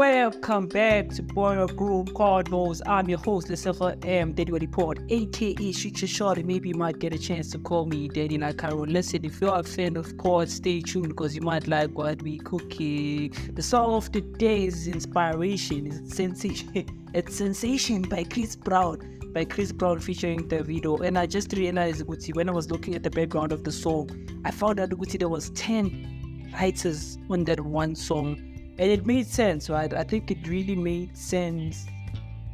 Welcome back to Backroomconvo. I'm your host, Lesego M, Diddy Report, aka Shoot Your Shot, and maybe you might get a chance to call me Daddy like I will. Listen, if you're a fan of chords, stay tuned because you might like what we cooking. The song of the day is Inspiration. It's Sensation. It's Sensation by Chris Brown. Featuring Thabiso. And I just realized, when I was looking at the background of the song, I found out there was 10 writers on that one song. And it made sense, right? I think it really made sense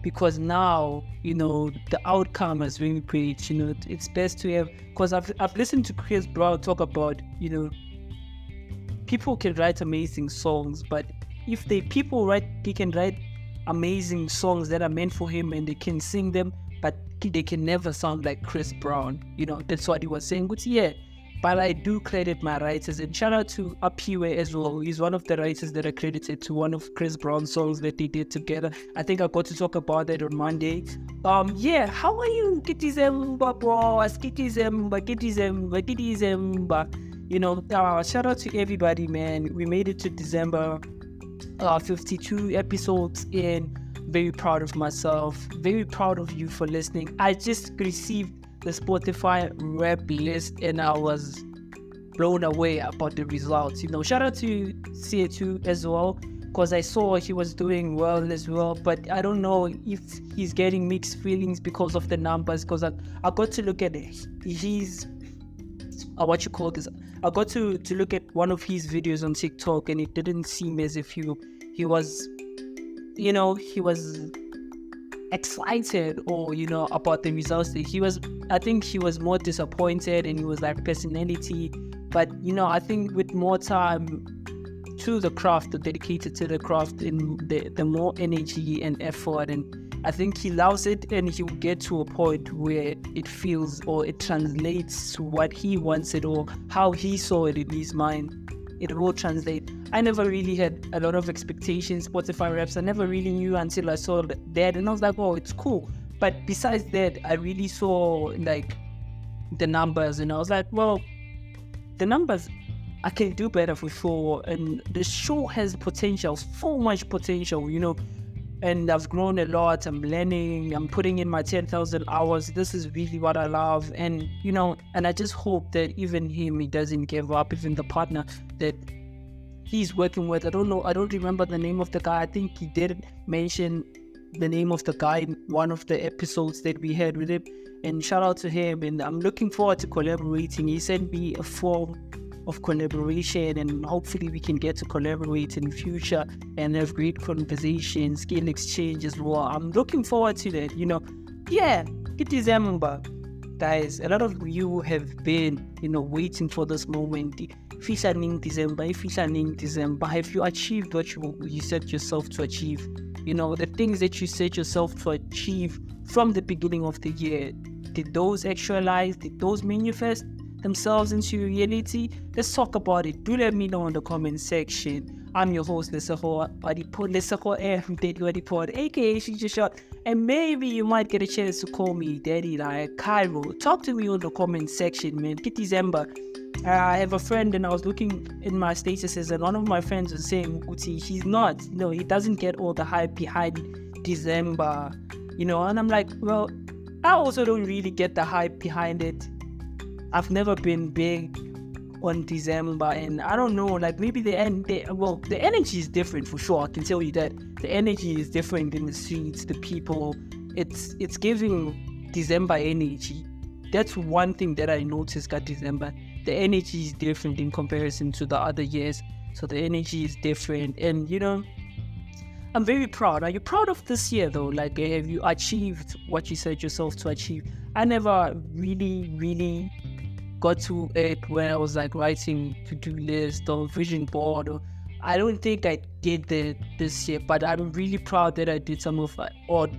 because now, the outcome is really great. It's best to have, because I've listened to Chris Brown talk about, people can write amazing songs, but if they can write amazing songs that are meant for him and they can sing them, but they can never sound like Chris Brown. That's what he was saying. But yeah. But I do credit my writers, and shout out to Apiwe as well. He's one of the writers that are credited to one of Chris Brown's songs that they did together. I think I got to talk about that on Monday. Yeah, how are you? Kitty Zemba, bro. Kitty Zemba. Shout out to everybody, man. We made it to December. 52 episodes in. Very proud of myself. Very proud of you for listening. I just received the Spotify rap list and I was blown away about the results. Shout out to CA2 as well, because I saw he was doing well as well, but I don't know if he's getting mixed feelings because of the numbers, because I got to look at his I got to look at one of his videos on TikTok, and it didn't seem as if he was excited or about the results. I think he was more disappointed, and he was like personality. But I think with more time to the craft, dedicated to the craft, and the more energy and effort, and I think he loves it, and he'll get to a point where it feels or it translates to what he wants it or how he saw it in his mind. It will translate. I never really had a lot of expectations, Spotify raps. I never really knew until I saw that, and I was like, oh, it's cool. But besides that, I really saw like the numbers, and I was like, well, the numbers, I can do better for sure. And the show has potential, so much potential, and I've grown a lot. I'm learning, I'm putting in my 10,000 hours. This is really what I love. And, and I just hope that even him, he doesn't give up, even the partner that he's working with. I don't remember the name of the guy. I think he did mention the name of the guy in one of the episodes that we had with him. And shout out to him. And I'm looking forward to collaborating. He sent me a form of collaboration, and hopefully we can get to collaborate in the future and have great conversations, skill exchange as well. I'm looking forward to that. Yeah, it is December, guys. A lot of you have been waiting for this moment. Featuring December. Have you achieved what you set yourself to achieve? The things that you set yourself to achieve from the beginning of the year, did those actualize? Did those manifest themselves into reality? Let's talk about it. Do let me know in the comment section. I'm your host, Lesego M, Diddy Report, aka Shoot Your Shot, and maybe you might get a chance to call me Daddy like Cairo. Talk to me in the comment section, man. Kitty Zemba. I have a friend, and I was looking in my statuses, and one of my friends was saying, he's not, he doesn't get all the hype behind December, and I'm like, well, I also don't really get the hype behind it. I've never been big on December, and I don't know, like maybe the energy is different for sure. I can tell you that the energy is different in the streets, the people. It's giving December energy. That's one thing that I noticed at December. The energy is different in comparison to the other years. So the energy is different, and I'm very proud. Are you proud of this year though? Like, have you achieved what you set yourself to achieve? I never really got to it when I was like writing to-do list or vision board. I don't think I did that this year, but I'm really proud that I did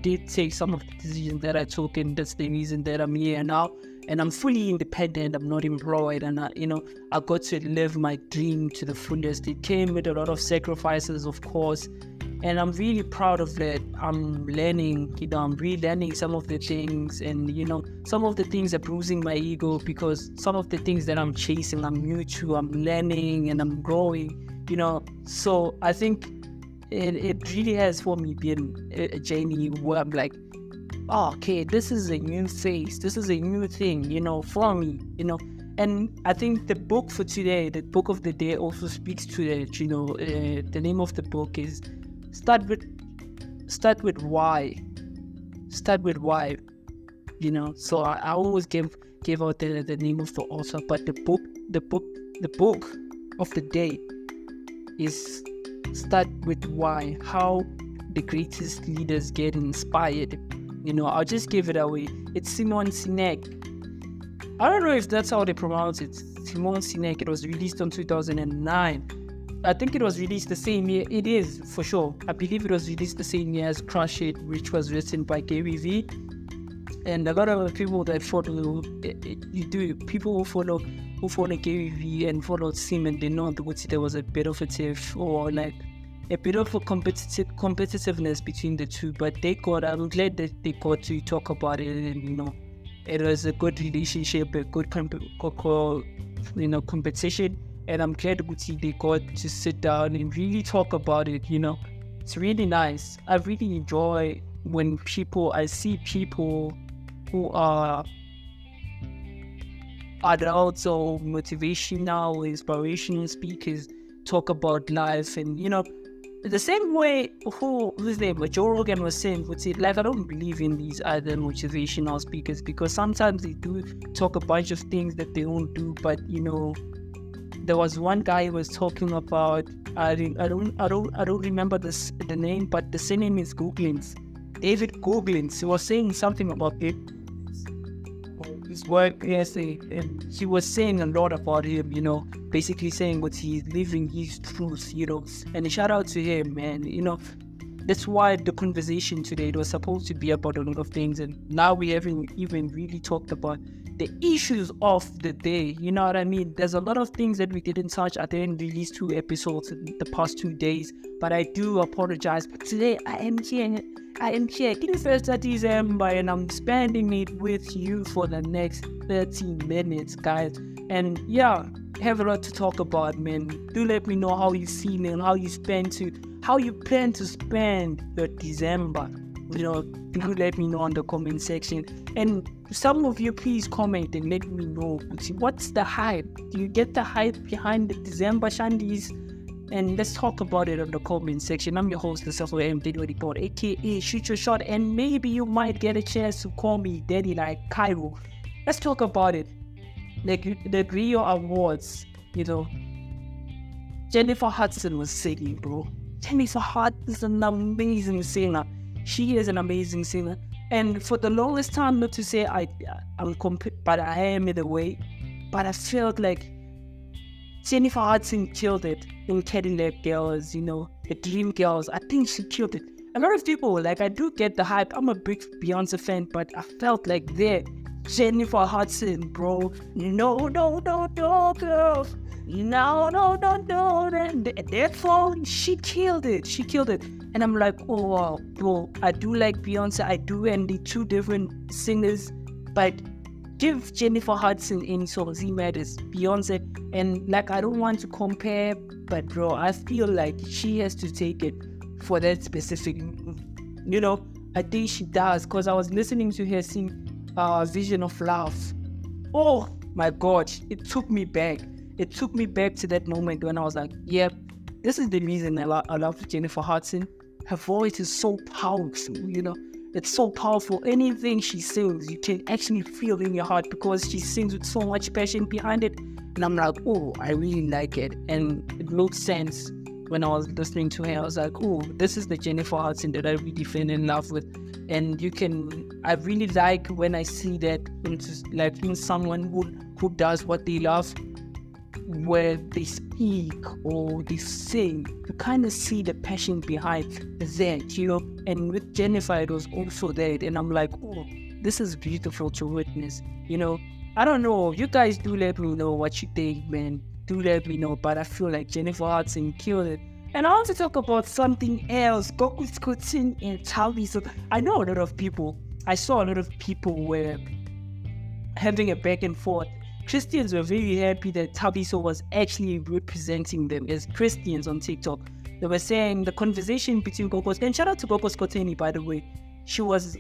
did take some of the decisions that I took, and that's the reason that I'm here now. And I'm fully independent. I'm not employed, and I got to live my dream to the fullest. It came with a lot of sacrifices, of course, and I'm really proud of that. I'm learning, I'm relearning some of the things, and some of the things are bruising my ego, because some of the things that I'm chasing, I'm new to, I'm learning and I'm growing, So I think it really has for me been a journey where I'm like, oh, okay, this is a new phase, this is a new thing, for me, And I think the book for today, the book of the day, also speaks to that. The name of the book is Start with Why. Start with Why. So I always give out the name of the author, but the book of the day is Start with Why. How the greatest leaders get inspired. I'll just give it away. It's Simon Sinek. I don't know if that's how they pronounce it. Simon Sinek. It was released in 2009. I think it was released the same year. It is, for sure. I believe it was released the same year as Crush It, which was written by Gary V. And a lot of people that follow, people who follow Gary V and followed Simon, they know that there was a bit of a tiff, or like a bit of a competitiveness between the two. But I'm glad that they got to talk about it, and it was a good relationship, a good competition. And I'm glad they got to sit down and really talk about it. It's really nice. I really enjoy when I see people who are adults or motivational, inspirational speakers talk about life, and the same way whose name Joe Rogan was saying, like, I don't believe in these other motivational speakers, because sometimes they do talk a bunch of things that they don't do. But there was one guy who was talking about, I don't remember the name, but the surname is Googlins. David Googlins. He was saying something about it. His work, yes, and he was saying a lot about him, basically saying what he's living his truth, and a shout out to him, man. That's why the conversation today, it was supposed to be about a lot of things, and now we haven't even really talked about the issues of the day. You know what I mean? There's a lot of things that we didn't touch. I didn't release 2 episodes in the past 2 days, but I do apologize. But today I am here. It is 1st December, and I'm spending it with you for the next 30 minutes, guys. And yeah, have a lot to talk about, man. Do let me know how you feel and how you plan to spend your December. Do let me know in the comment section. And some of you, please comment and let me know. What's the hype? Do you get the hype behind the December shandies? And let's talk about it in the comment section. I'm your host, Lesego M, aka Shoot Your Shot, and maybe you might get a chance to call me Daddy like Cairo. Let's talk about it. The Grio Awards, Jennifer Hudson was singing, bro. Jennifer Hudson is an amazing singer. She is an amazing singer. And for the longest time, not to say but I am in a way, but I felt like Jennifer Hudson killed it in Cadillac Girls, the Dream Girls. I think she killed it. A lot of people, like, I do get the hype. I'm a big Beyonce fan, but I felt like Jennifer Hudson, bro. No, girl. No. That song, she killed it. And I'm like, oh, wow, bro. I do like Beyonce. I do, and the 2 different singers, but give Jennifer Hudson any songs, he matters. Beyonce, and like, I don't want to compare, but bro, I feel like she has to take it for that specific, I think she does, because I was listening to her sing Vision of Love. Oh my God, it took me back to that moment when I was like, yep, this is the reason I love Jennifer Hudson. Her voice is so powerful, It's so powerful. Anything she sings, you can actually feel in your heart, because she sings with so much passion behind it. And I'm like, oh, I really like it. And it makes sense when I was listening to her. I was like, oh, this is the Jennifer Hudson that I really fell in love with. And I really like when I see that in someone who does what they love, where they speak or they sing, you kind of see the passion behind that, and with Jennifer, it was also that, and I'm like, oh, this is beautiful to witness, I don't know, you guys do let me know what you think, man, do let me know, but I feel like Jennifer Hudson killed it. And I want to talk about something else, Gogo Skhothane and Thabiso. I saw a lot of people were having a back and forth. Christians were very happy that Thabiso was actually representing them as Christians on TikTok. they were saying the conversation between Gogo, and shout out to Gogo Skhothane, by the way. She was,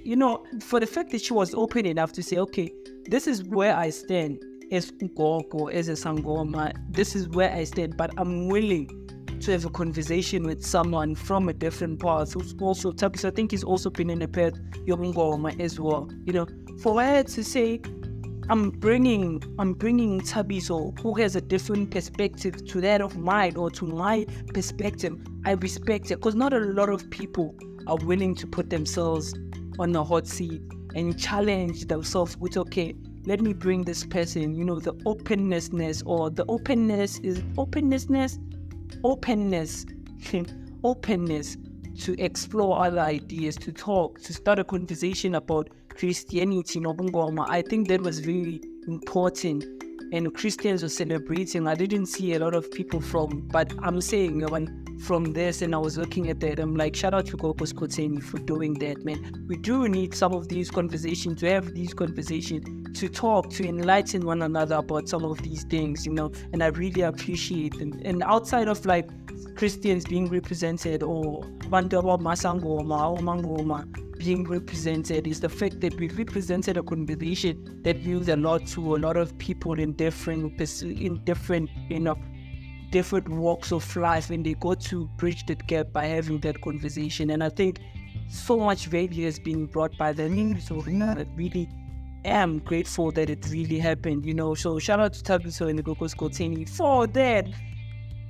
for the fact that she was open enough to say, okay, this is where I stand as Gogo, as a Sangoma, this is where I stand, but I'm willing to have a conversation with someone from a different path who's also Thabiso. I think he's also been in a path Yomngoma as well. For her to say, I'm bringing Thabiso, who has a different perspective to that of mine or to my perspective. I respect it, because not a lot of people are willing to put themselves on the hot seat and challenge themselves with, okay, let me bring this person, the openness to explore other ideas, to talk, to start a conversation about Christianity, I think that was very important. And Christians were celebrating. I didn't see a lot of people but I'm saying from this, and I was looking at that, I'm like, shout out to Gogo Skhothane for doing that, man. We do need some of these conversations, to have these conversations, to talk, to enlighten one another about some of these things, and I really appreciate them. And outside of like Christians being represented, or Bantu Masangoma or Mangoma being represented, is the fact that we represented a conversation that means a lot to a lot of people in different walks of life, and they got to bridge that gap by having that conversation. And I think so much value has been brought by them. So I really am grateful that it really happened, So shout out to Thabiso and Gogo Skhothane for that.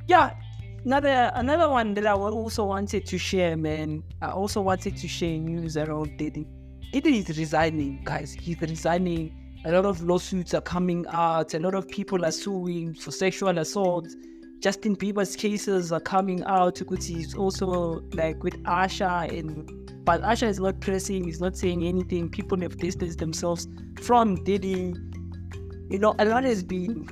Yeah. Another one that I also wanted to share, man. I also wanted to share news around Diddy. Diddy is resigning, guys. He's resigning. A lot of lawsuits are coming out. A lot of people are suing for sexual assault. Justin Bieber's cases are coming out because he's also like with Asha, but Asha is not pressing. He's not saying anything. People have distanced themselves from Diddy. A lot has been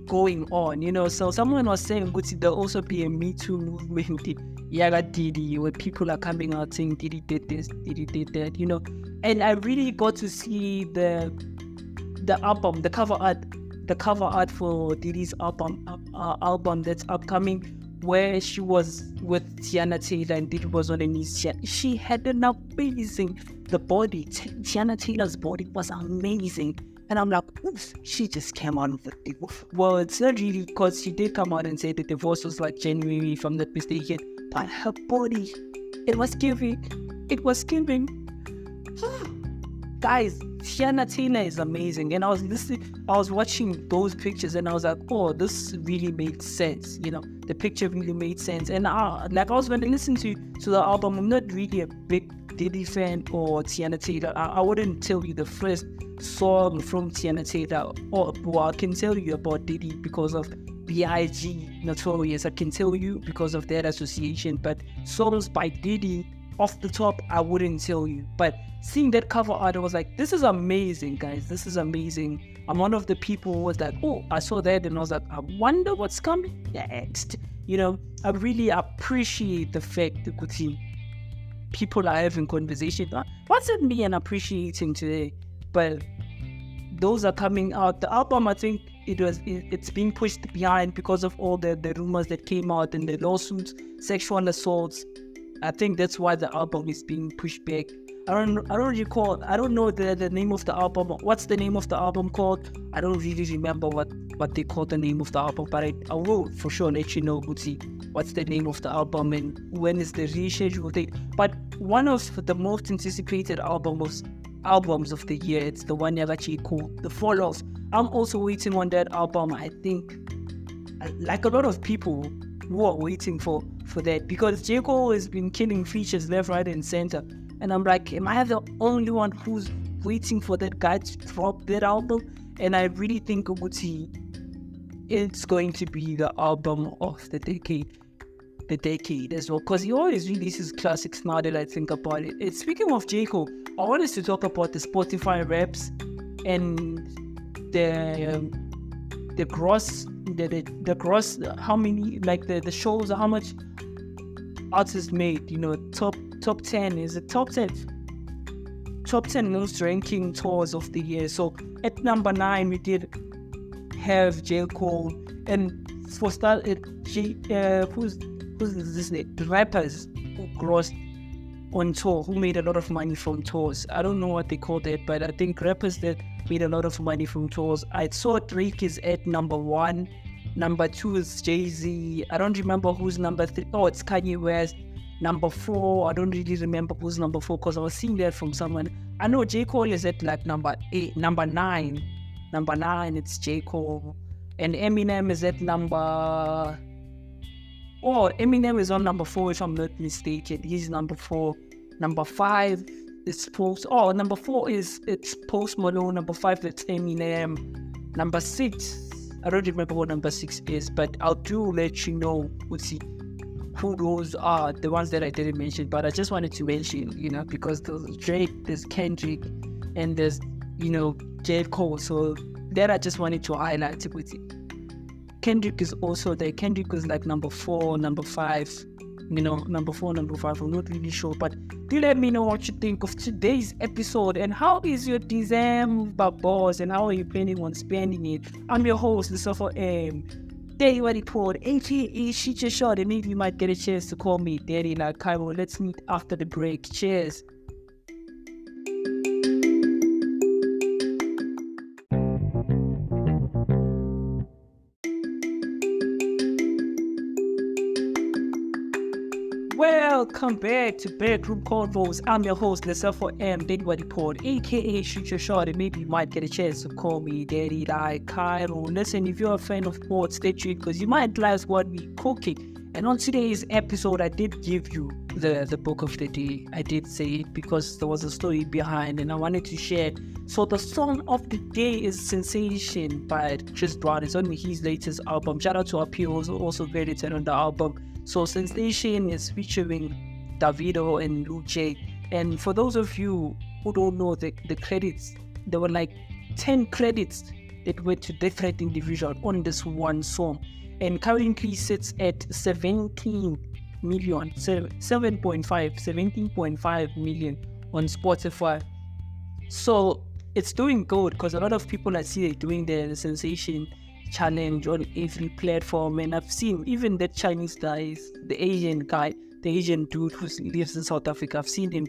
going on, so someone was saying there'll also be a Me Too movement Yaga Diddy, where people are coming out saying Diddy did this, Diddy did that, and I really got to see the album, the cover art for Diddy's album that's upcoming, where she was with Tiana Taylor and Diddy was on her knees. She had an amazing, the body, Tiana Taylor's body was amazing. And I'm like, oops, she just came out of the divorce. Well, it's not really, because she did come out and say the divorce was like January, if I'm not mistaken. But her body, it was giving. Guys, Tiana Taylor is amazing. And I was watching those pictures and I was like, oh, this really made sense. The picture really made sense. And I was going to listen to the album. I'm not really a big Diddy fan or Tiana Taylor. I wouldn't tell you the first song from Tiana Taylor, I can tell you about Diddy because of B.I.G. Notorious. I can tell you because of that association, but songs by Diddy off the top, I wouldn't tell you. But seeing that cover art, I was like, this is amazing, guys. This is amazing. I'm one of the people who was like, oh, I saw that and I was like, I wonder what's coming next. I really appreciate the fact that people are having conversations. Wasn't me and appreciating today, but those are coming out. The album, I think it's being pushed behind because of all the rumors that came out and the lawsuits, sexual assaults. I think that's why the album is being pushed back. I don't recall. I don't know the name of the album. What's the name of the album called? I don't really remember what they call the name of the album, but I will for sure let you know, what's the name of the album and when is the rescheduled date. But one of the most anticipated albums of the year, it's the one actually called The Fall Off. I'm also waiting on that album. I think, like a lot of people who are waiting for that, because J. Cole has been killing features left, right, and center. And I'm like, am I the only one who's waiting for that guy to drop that album? And I really think it's going to be the album of the decade as well, because he always releases classics now that I think about it. And speaking of J. Cole, I want us to talk about the Spotify raps and the gross, how many, like the shows, how much artists made, top 10, is it top 10? Top 10 most ranking tours of the year. So at number 9, we did have J. Cole, and for start, who's this name? Rappers who grossed on tour, who made a lot of money from tours. I don't know what they called it, but I think rappers that made a lot of money from tours. I saw Drake is at number 1. Number 2 is Jay-Z. I don't remember who's number 3. Oh, it's Kanye West. Number 4, I don't really remember who's number 4 because I was seeing that from someone. I know J. Cole is at like number 9. Number 9, it's J. Cole. And Eminem is at number... Oh, Eminem is on number 4 if I'm not mistaken. He's number 4. Number 5 is Post... Oh, number 4 it's Post Malone. Number 5 it's Eminem. Number 6, I don't remember what number 6 is, but I'll do let you know who those are, the ones that I didn't mention. But I just wanted to mention, because there's Drake, there's Kendrick, and there's, J. Cole. So that I just wanted to highlight it with you. Kendrick is also there. Kendrick is like number 4, number 5. Number 4, number 5. I'm not really sure, but do let me know what you think of today's episode and how is your December, boss, and how are you planning on spending it? I'm your host, Lesego M. Daddy what he poured, aka Shoot Your Shot, and maybe you might get a chance to call me Daddy like Cairo. Let's meet after the break. Cheers. Welcome back to Backroomconvos. I'm your host, Lesego M. Daddy what he poured, aka Shoot Your Shot, and maybe you might get a chance to call me Daddy like Cairo. Listen, if you're a fan of sports, stay tuned because you might like what we're cooking. And on today's episode, I did give you the book of the day. I did say it because there was a story behind and I wanted to share it. So the song of the day is Sensation by Chris Brown. It's on his latest album. Shout out to our who's also credited on the album. So Sensation is featuring Davido and Luce. And for those of you who don't know the credits, there were like 10 credits that went to different individuals on this one song. And currently sits at 17 million, 17.5 million on Spotify. So it's doing good because a lot of people I see doing the Sensation challenge on every platform, and I've seen even the Chinese guys, the Asian guy, the Asian dude who lives in South Africa. I've seen him.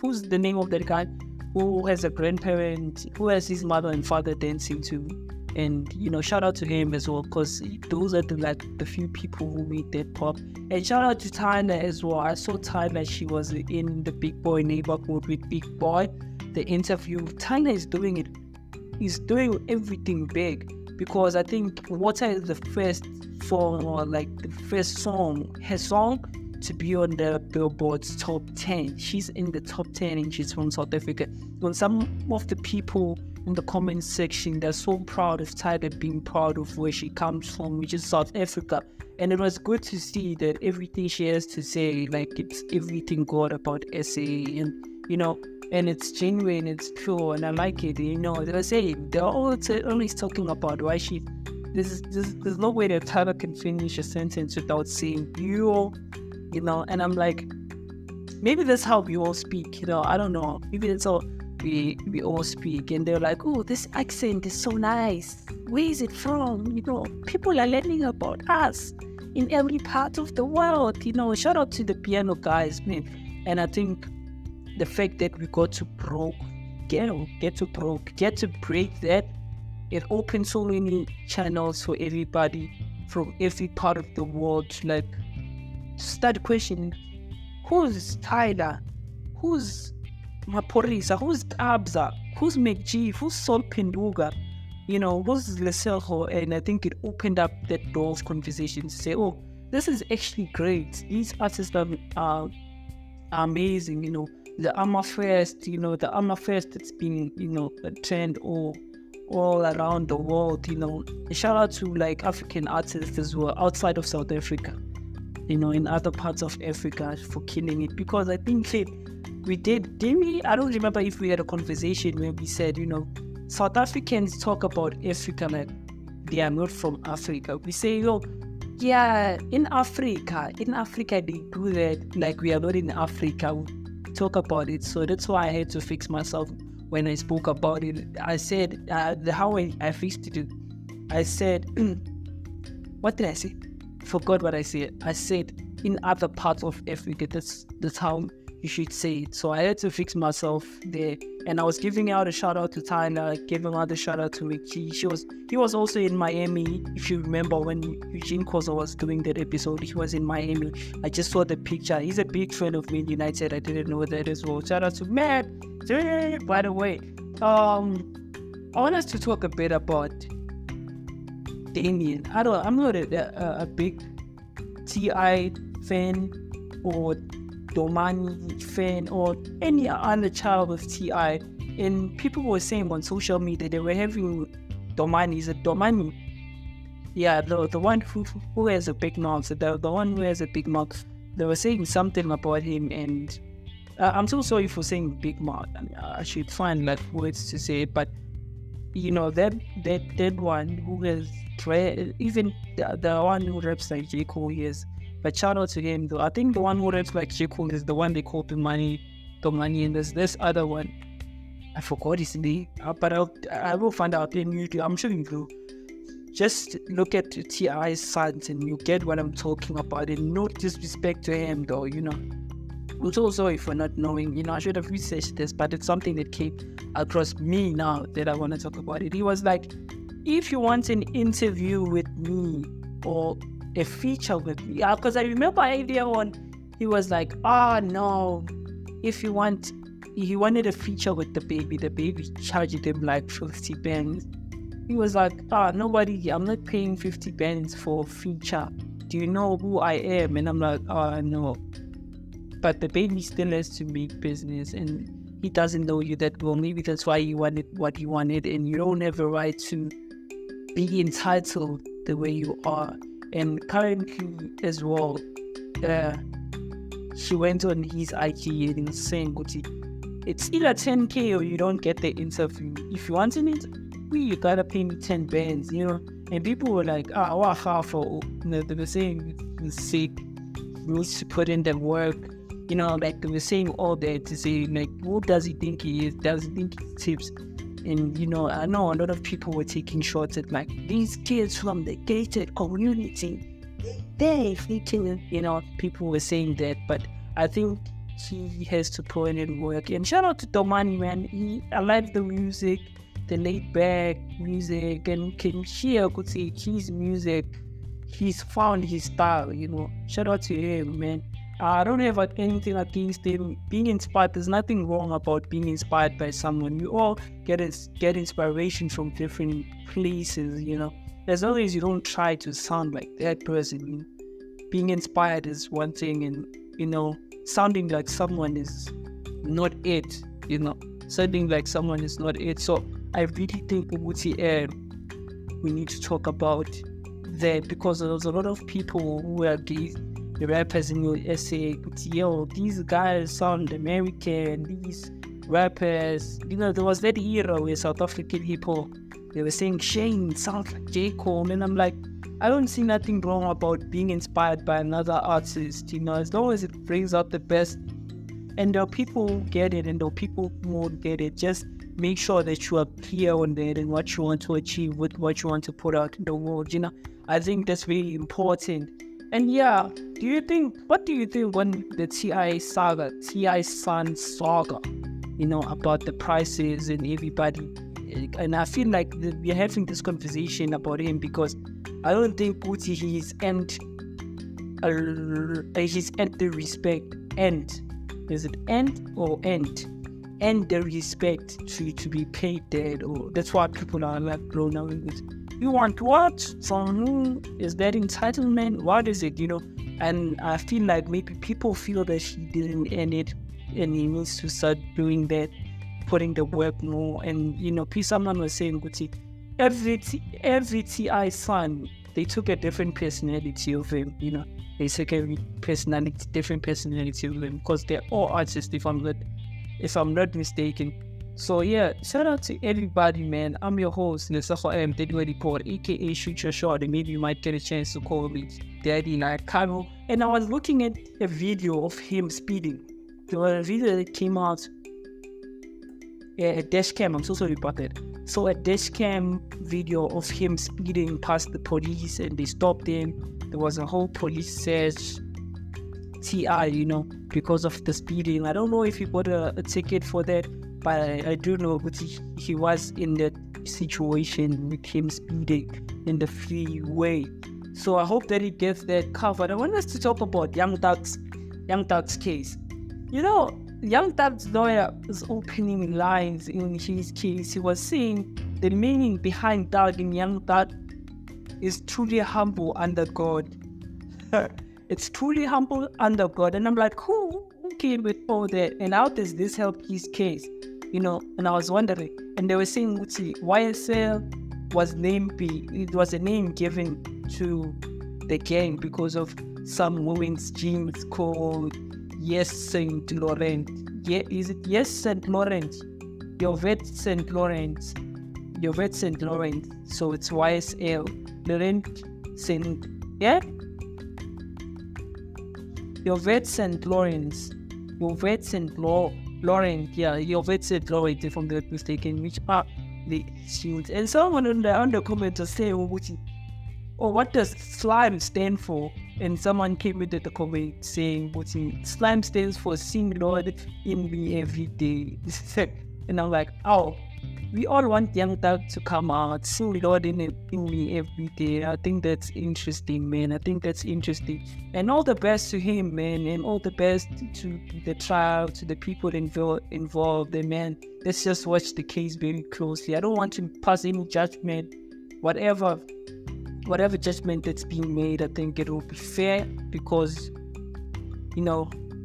Who's the name of that guy who has a grandparent, who has his mother and father dancing too? And shout out to him as well because those are the few people who made that pop. And shout out to Tyler as well. I saw Tyler, she was in the Big Boy Neighborhood with Big Boy. The interview, Tyler is doing it. He's doing everything big because I think Water is the first song, or like the first song, her song to be on the Billboard's top 10. She's in the top 10 and she's from South Africa. When some of the people in the comment section, they're so proud of Tyler being proud of where she comes from, which is South Africa. And it was good to see that everything she has to say, like it's everything good about SA, and and it's genuine, it's pure, and I like it. They say they're always talking about why she. There's no way that Tyler can finish a sentence without saying you, And I'm like, maybe that's how we all speak. I don't know. Maybe that's how we all speak. And they're like, oh, this accent is so nice. Where is it from? People are learning about us in every part of the world. Shout out to the piano guys, man. And I think the fact that we got to get to break that, it opens so many channels for everybody from every part of the world to like start questioning, who's Tyler, who's Maporisa, who's Abza, who's McG, who's Sol Penduga, who's Lesego. And I think it opened up that door of conversation to say, oh, this is actually great. These artists are amazing, the Amma Fest, the Amma Fest that's been, a trend all around the world, Shout out to like African artists as well, outside of South Africa, in other parts of Africa for killing it. Because I think we did we? I don't remember if we had a conversation where we said, South Africans talk about Africa like they are not from Africa. We say, yeah, in Africa they do that like we are not in Africa. We talk about it. So that's why I had to fix myself when I spoke about it. I said, how I fixed it, I said, what did I say? forgot what I said. I said in other parts of Africa. That's how you should say it. So I had to fix myself there. And I was giving out a shout out to Tyler, giving out a shout out to Ricky. He was also in Miami. If you remember when Eugene Koza was doing that episode, he was in Miami. I just saw the picture. He's a big fan of Man United. I didn't know that as well. Shout out to Matt. By the way, I want us to talk a bit about Damien. I'm not a big T.I. fan or Domani fan or any other child of T.I. And people were saying on social media they were having Domani. Is it Domani? Yeah, the one who has a big mouth. The one who has a big mouth. They were saying something about him, and I'm so sorry for saying big mouth. I should find like words to say it, but you know that one who has even the one who raps like J. Cole is. But shout out to him though. I think the one who raps like J. Cole is the one they call the money, and there's this other one. I forgot his name, but I will find out in YouTube. I'm sure you will. Just look at T.I.'s sons and you get what I'm talking about. And no disrespect to him though, you know. I'm so sorry for not knowing, you know, I should have researched this, but it's something that came across me now that I want to talk about it. He was like, if you want an interview with me or a feature with me, because I remember earlier on, he was like, no, if you want, he wanted a feature with the baby charged him like 50 bands. He was like, I'm not paying 50 bands for a feature. Do you know who I am? And I'm like, no. But the baby still has to make business and he doesn't know you that well. Maybe that's why he wanted what he wanted, and you don't have a right to be entitled the way you are. And currently as well, she went on his IG and he was saying, it's either 10K or you don't get the interview. If you want it, you gotta pay me 10 bands, you know. And people were like, what half? Or they were saying it's sick, needs to put in the work, you know, like they were saying all that to say, like, who does he think he is? Does he think he tips? And, you know, I know a lot of people were taking shots at, like, these kids from the gated community, they're fitting, you know, people were saying that, but I think he has to put in work. And shout out to Domani, man. I like the music, the laid back music, and can hear his music. He's found his style, you know. Shout out to him, man. I don't have anything against him. Being inspired, there's nothing wrong about being inspired by someone. We all get inspiration from different places, you know. As long as you don't try to sound like that person, you know? Being inspired is one thing, and, you know, sounding like someone is not it, you know. Sounding like someone is not it. So I really think we need to talk about that, because there's a lot of people who are the rappers in your essay, yo, these guys sound American, these rappers, you know, there was that era where South African hip-hop, they were saying Shane sounds like J. Cole, and I'm like, I don't see nothing wrong about being inspired by another artist, you know, as long as it brings out the best. And there are people who get it and there are people who won't get it. Just make sure that you are clear on that and what you want to achieve with what you want to put out in the world, you know. I think that's really important. And yeah, what do you think when the T.I. Son saga, you know, about the prices and everybody, and I feel like we're having this conversation about him because I don't think Gucci he's earned the respect, is it end or end? And the respect to be paid that, or that's why people are like blown away with. You want what? From who? Is that entitlement? What is it, you know? And I feel like maybe people feel that he didn't earn it and he needs to start doing that, putting the work more. And, you know, someone was saying, every T.I. son, they took a different personality of him, you know. They took a different personality of him, because they're all artists, if I'm not mistaken. So yeah, shout out to everybody, man. I'm your host, Lesego M, aka Shoot Your Shot, and maybe you might get a chance to call me Daddy like Kano. And I was looking at a video of him speeding. There was a video that came out, a dash cam, I'm so sorry about that. So a dash cam video of him speeding past the police, and they stopped him. there was a whole police search, TI, because of the speeding. I don't know if he got a ticket for that, but I do know that he was in that situation with him speeding in the freeway. So I hope that he gets that covered. I want us to talk about Young Thug's case. Young Thug's lawyer is opening lines in his case. He was saying the meaning behind Thug in Young Thug is truly humble under God. It's truly humble under God. And I'm like, who came with all that? And how does this help his case? And I was wondering. And they were saying, YSL was it was a name given to the gang because of some women's jeans called Yes Saint Laurent. Yeah, is it Yes Saint Laurent? Yvette Saint Laurent. So it's YSL. Laurent Saint, yeah? Yvette Saint Laurent, yeah, Yvette Saint Laurent, if I'm not mistaken, which are the shoes. And someone on the comment was saying, what does slime stand for? And someone came into the comment saying, slime stands for sing Lord in me every day. And I'm like, we all want Young Thug to come out, sing Lord in me every day. I think that's interesting, man. And all the best to him, man. And all the best to the trial, to the people involved. And man, let's just watch the case very closely. I don't want to pass any judgment. Whatever judgment that's being made, I think it will be fair because,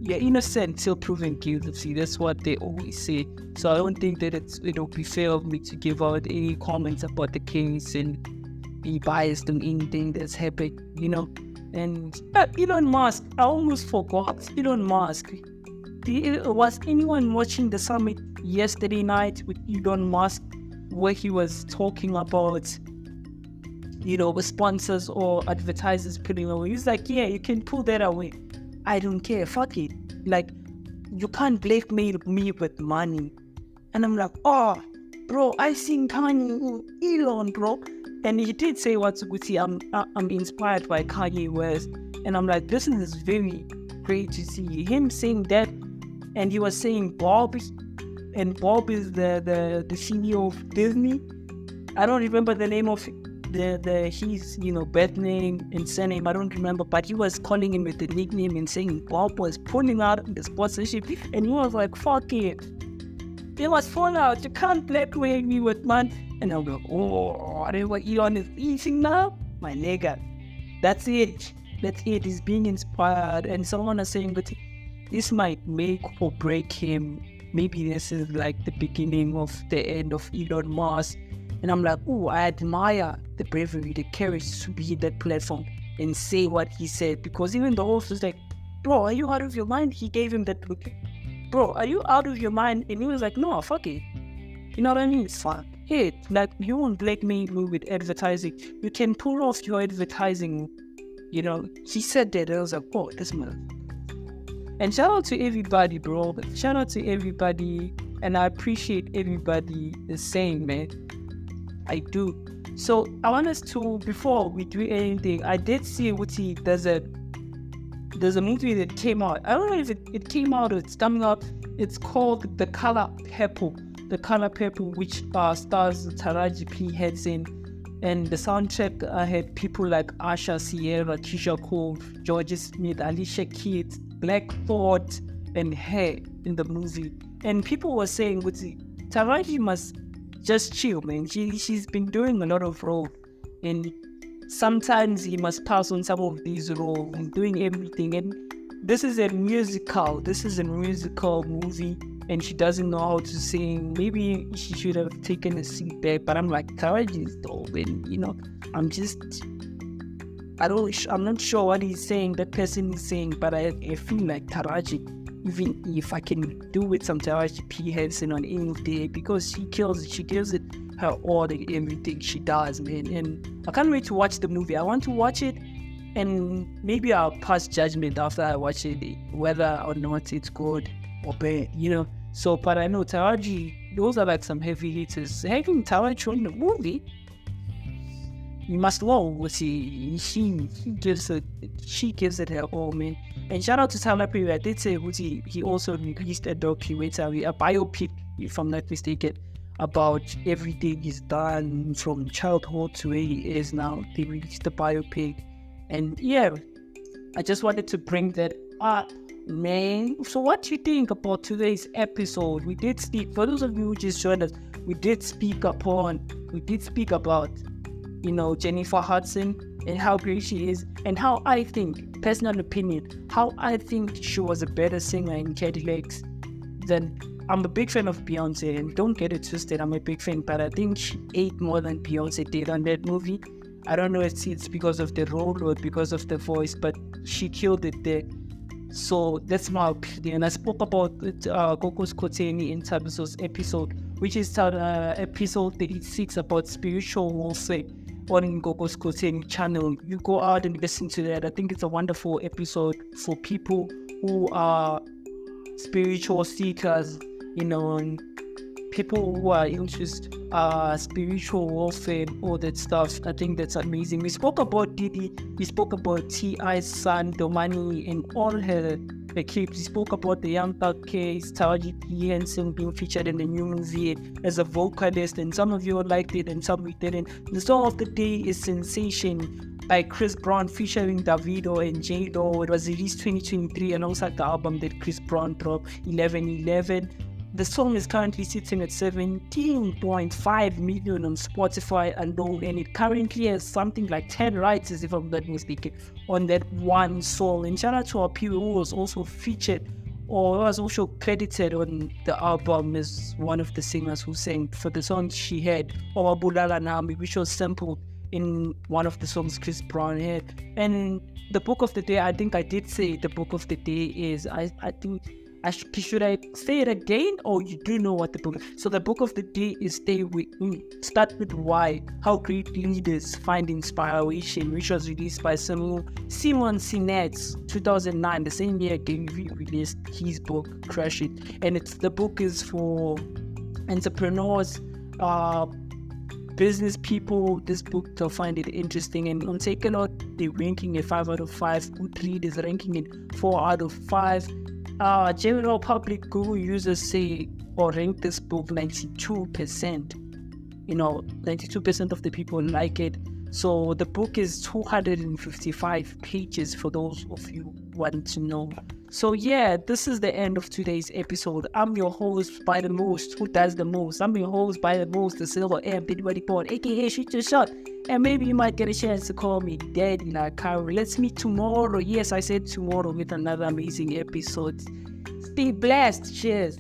you're innocent till proven guilty. That's what they always say. So I don't think that it'll be fair of me to give out any comments about the case and be biased on anything that's happened, And Elon Musk, I almost forgot. Elon Musk. Was anyone watching the summit yesterday night with Elon Musk where he was talking about with sponsors or advertisers putting away? He's like, yeah, you can pull that away. I don't care, fuck it. Like, you can't blackmail me with money. And I'm like, bro, I seen Kanye Elon, bro. And he did say I'm inspired by Kanye West. And I'm like, this is very great to see him saying that. And he was saying Bob is the CEO of Disney. I don't remember the name of his birth name and surname, I don't remember, but he was calling him with the nickname and saying Bob was pulling out the sponsorship, and he was like, fuck it, it was falling out, you can't blackmail me with man. And I'm like, whatever Elon is eating now, my nigga, that's it, he's being inspired. And someone was saying, but this might make or break him, maybe this is like the beginning of the end of Elon Musk. And I'm like, I admire the bravery, the courage to be that platform and say what he said. Because even the host was like, bro, are you out of your mind? He gave him that look. Bro, are you out of your mind? And he was like, no, fuck it. You know what I mean? It's fine. Hey, like, you won't blackmail me with advertising. You can pull off your advertising. He said that. I was like, this man. And shout out to everybody, bro. Shout out to everybody. And I appreciate everybody the same, man. I do. So I want us to, before we do anything, I did see there's a movie that came out. I don't know if it came out or it's coming out. It's called The Color Purple. The Color Purple, which stars Taraji P, Henson, and the soundtrack had people like Asha, Sierra, Keisha Cole, George Smith, Alicia Keys, Black Thought, and Hair in the movie. And people were saying, Taraji must just chill, man. She's been doing a lot of roles, and sometimes he must pass on some of these roles and doing everything. And this is a musical movie, and she doesn't know how to sing. Maybe she should have taken a seat back. But I'm like, Taraji is dope, and I'm not sure what he's saying, that person is saying, but I feel like Taraji, even if I can do with some Taraji P Henson on any day, because she kills it. She gives it her all in everything she does, man. And I can't wait to watch the movie. I want to watch it, and maybe I'll pass judgment after I watch it, whether or not it's good or bad, So, but I know Taraji, those are like some heavy hitters. Having Taraji in the movie, you must know she gives it her all, man. And shout out to Tyler Perry. I did say he also released a documentary, a biopic, if I'm not mistaken, about everything he's done from childhood to where he is now. They released the biopic, and yeah, I just wanted to bring that up, man. So what do you think about today's episode? We did speak, for those of you who just joined us, we did speak about, Jennifer Hudson and how great she is, and how I think, personal opinion, how I think she was a better singer in Cadillacs than. I'm a big fan of Beyonce, and don't get it twisted, I'm a big fan, but I think she ate more than Beyonce did on that movie. I don't know if it's because of the role or because of the voice, but she killed it there. So that's my opinion. I spoke about Gogo Skhothane in Thabiso's episode, which is episode 36 about spiritual warfare on Gogo Skhothane channel. You go out and listen to that. I think it's a wonderful episode for people who are spiritual seekers, and people who are interested spiritual warfare, all that stuff. I think that's amazing. We spoke about Diddy, we spoke about T.I.'s son Domani and all her kids. We spoke about the Young Thug case, Taraji P Henson being featured in the new movie as a vocalist, and some of you liked it and some of you didn't. The song of the day is Sensation by Chris Brown featuring Davido and J-Lo. It was released 2023 alongside the album that Chris Brown dropped, 1111. The song is currently sitting at 17.5 million on Spotify alone, and it currently has something like 10 writers, if I'm not mistaken, on that one song. And shout out to our P, who was also featured or was also credited on the album as one of the singers who sang for the song she had, Owabulala Nami, which was sampled in one of the songs Chris Brown had. And the book of the day, I think I did say the book of the day is, I think, should I say it again, or you do know what the book is? So the book of the day is Stay With Me. Start with Why, How Great Leaders Find Inspiration, which was released by Simon Sinek 2009, the same year Gary released his book, Crush It. And the book is for entrepreneurs, business people. This book, they'll find it interesting. And on Takealot, they're ranking it 5 out of 5. Goodreads is ranking it 4 out of 5. General public Google users say or rank this book 92%. 92% of the people like it. So the book is 255 pages for those of you who want to know. So yeah, this is the end of today's episode. I'm your host by the most, who does the most. I'm your host by the most, the Lesego M, aka Shoot Your Shot. And maybe you might get a chance to call me Daddy like Kyrie. Let's meet tomorrow. Yes, I said tomorrow with another amazing episode. Stay blessed. Cheers.